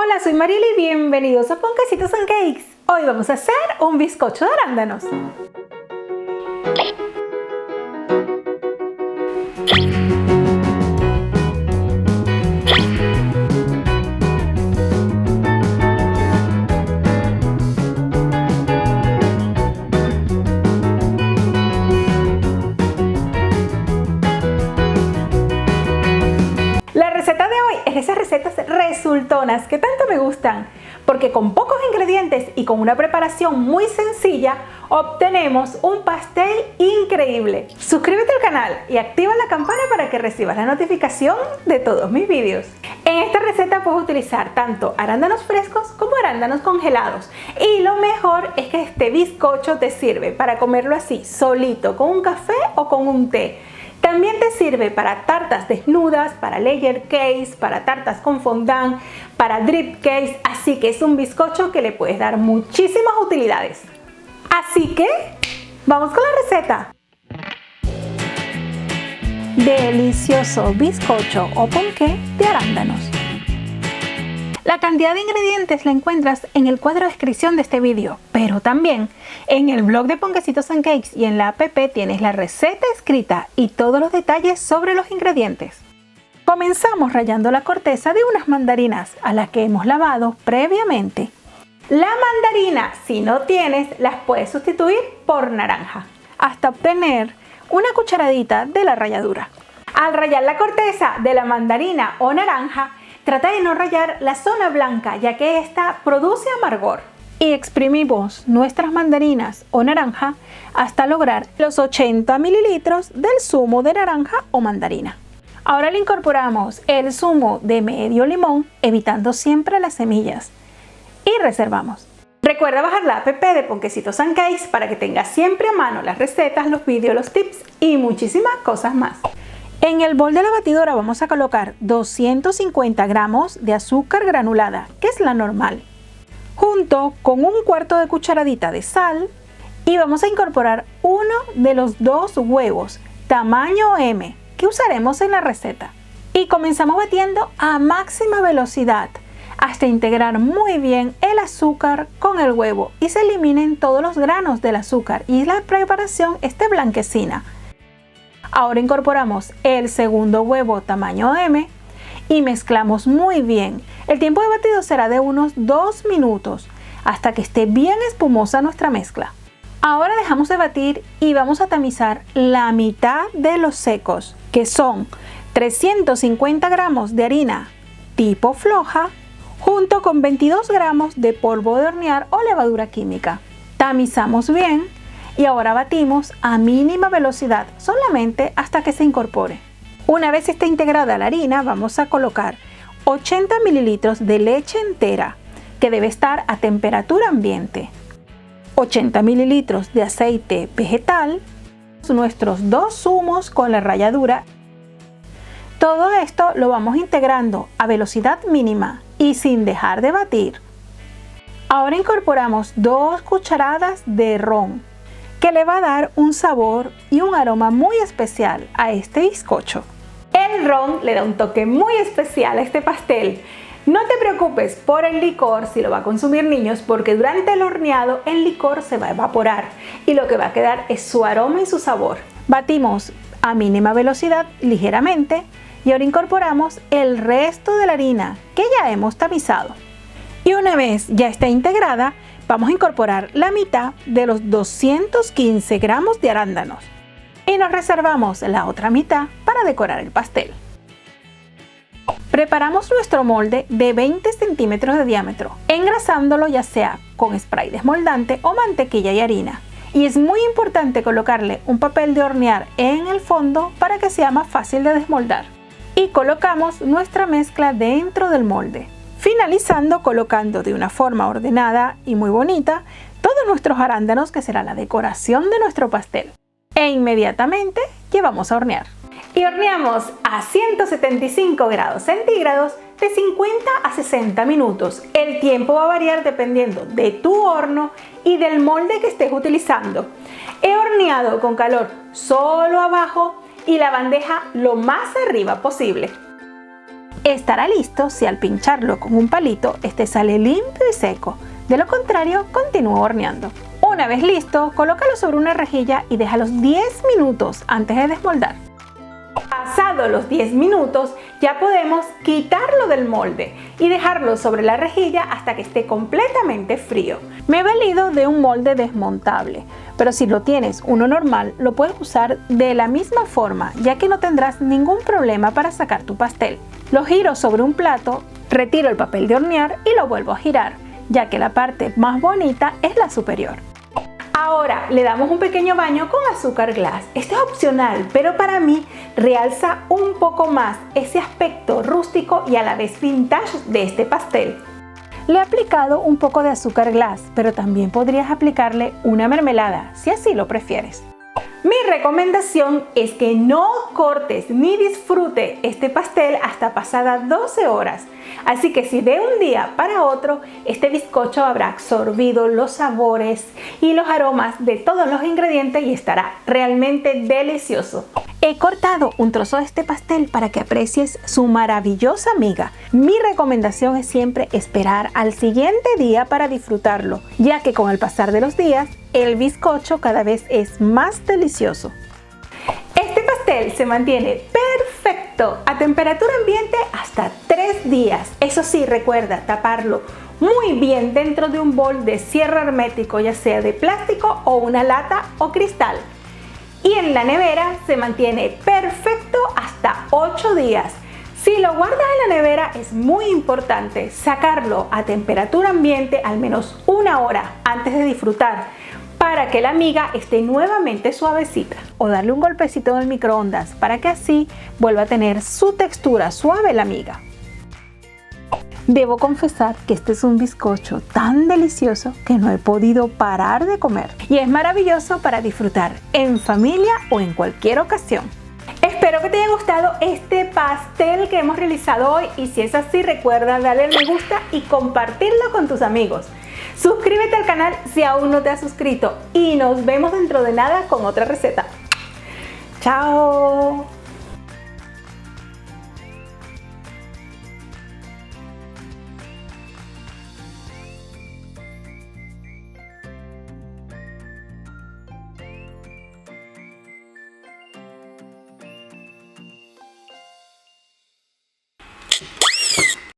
Hola, soy Mariela y bienvenidos a Ponquecitos and Cakes. Hoy vamos a hacer un bizcocho de arándanos. La receta de hoy es de esas recetas resultonas que tanto me gustan, porque con pocos ingredientes y con una preparación muy sencilla obtenemos un pastel increíble. Suscríbete al canal y activa la campana para que recibas la notificación de todos mis vídeos. En esta receta puedes utilizar tanto arándanos frescos como arándanos congelados, y lo mejor es que este bizcocho te sirve para comerlo así solito con un café o con un té. También te sirve para tartas desnudas, para layer cakes, para tartas con fondant, para drip cakes, así que es un bizcocho que le puedes dar muchísimas utilidades. Así que, ¡vamos con la receta! Delicioso bizcocho o ponqué de arándanos. La cantidad de ingredientes la encuentras en el cuadro de descripción de este vídeo, pero también en el blog de Ponquecitos and Cakes y en la app tienes la receta escrita y todos los detalles sobre los ingredientes. Comenzamos rallando la corteza de unas mandarinas a las que hemos lavado previamente. La mandarina, si no tienes, las puedes sustituir por naranja, hasta obtener una cucharadita de la ralladura. Al rallar la corteza de la mandarina o naranja, trata de no rallar la zona blanca, ya que esta produce amargor. Y exprimimos nuestras mandarinas o naranja hasta lograr los 80 mililitros del zumo de naranja o mandarina. Ahora le incorporamos el zumo de medio limón, evitando siempre las semillas. Y reservamos. Recuerda bajar la app de Ponquecitos and Cakes para que tengas siempre a mano las recetas, los vídeos, los tips y muchísimas cosas más. En el bol de la batidora vamos a colocar 250 gramos de azúcar granulada, que es la normal, junto con un cuarto de cucharadita de sal, y vamos a incorporar uno de los dos huevos tamaño M que usaremos en la receta. Y comenzamos batiendo a máxima velocidad hasta integrar muy bien el azúcar con el huevo y se eliminen todos los granos del azúcar y la preparación esté blanquecina. Ahora incorporamos el segundo huevo tamaño M y mezclamos muy bien. El tiempo de batido será de unos 2 minutos hasta que esté bien espumosa nuestra mezcla. Ahora dejamos de batir y vamos a tamizar la mitad de los secos, que son 350 gramos de harina tipo floja junto con 22 gramos de polvo de hornear o levadura química. Tamizamos bien. Y ahora batimos a mínima velocidad solamente hasta que se incorpore. Una vez esté integrada la harina, vamos a colocar 80 mililitros de leche entera que debe estar a temperatura ambiente, 80 mililitros de aceite vegetal, nuestros dos zumos con la ralladura. Todo esto lo vamos integrando a velocidad mínima y sin dejar de batir. Ahora incorporamos 2 cucharadas de ron, que le va a dar un sabor y un aroma muy especial a este bizcocho. El ron le da un toque muy especial a este pastel. No te preocupes por el licor si lo va a consumir niños, porque durante el horneado el licor se va a evaporar y lo que va a quedar es su aroma y su sabor. Batimos a mínima velocidad ligeramente y ahora incorporamos el resto de la harina que ya hemos tamizado. Y una vez ya está integrada, vamos a incorporar la mitad de los 215 gramos de arándanos y nos reservamos la otra mitad para decorar el pastel. Preparamos nuestro molde de 20 centímetros de diámetro, engrasándolo ya sea con spray desmoldante o mantequilla y harina. Y es muy importante colocarle un papel de hornear en el fondo para que sea más fácil de desmoldar. Y colocamos nuestra mezcla dentro del molde, finalizando colocando de una forma ordenada y muy bonita todos nuestros arándanos, que será la decoración de nuestro pastel. E inmediatamente llevamos a hornear. Y horneamos a 175 grados centígrados de 50 a 60 minutos. El tiempo va a variar dependiendo de tu horno y del molde que estés utilizando. He horneado con calor solo abajo y la bandeja lo más arriba posible. Estará listo si al pincharlo con un palito este sale limpio y seco. De lo contrario, continúa horneando. Una vez listo, colócalo sobre una rejilla y déjalos 10 minutos antes de desmoldar. Pasados los 10 minutos, ya podemos quitarlo del molde y dejarlo sobre la rejilla hasta que esté completamente frío. Me he valido de un molde desmontable, pero si lo tienes uno normal, lo puedes usar de la misma forma, ya que no tendrás ningún problema para sacar tu pastel. Lo giro sobre un plato, retiro el papel de hornear y lo vuelvo a girar, ya que la parte más bonita es la superior. Ahora le damos un pequeño baño con azúcar glass. Esto es opcional, pero para mí realza un poco más ese aspecto rústico y a la vez vintage de este pastel. Le he aplicado un poco de azúcar glass, pero también podrías aplicarle una mermelada, si así lo prefieres. Mi recomendación es que no cortes ni disfrute este pastel hasta pasadas 12 horas. Así que si de un día para otro, este bizcocho habrá absorbido los sabores y los aromas de todos los ingredientes y estará realmente delicioso. He cortado un trozo de este pastel para que aprecies su maravillosa miga. Mi recomendación es siempre esperar al siguiente día para disfrutarlo, ya que con el pasar de los días, el bizcocho cada vez es más delicioso. Este pastel se mantiene perfecto a temperatura ambiente hasta 3 días. Eso sí, recuerda taparlo muy bien dentro de un bol de cierre hermético, ya sea de plástico o una lata o cristal. Y en la nevera se mantiene perfecto hasta 8 días. Si lo guardas en la nevera es muy importante sacarlo a temperatura ambiente al menos 1 hora antes de disfrutar para que la miga esté nuevamente suavecita, o darle un golpecito en el microondas para que así vuelva a tener su textura suave la miga. Debo confesar que este es un bizcocho tan delicioso que no he podido parar de comer y es maravilloso para disfrutar en familia o en cualquier ocasión. Espero que te haya gustado este pastel que hemos realizado hoy y si es así recuerda darle al me gusta y compartirlo con tus amigos. Suscríbete al canal si aún no te has suscrito y nos vemos dentro de nada con otra receta. ¡Chao!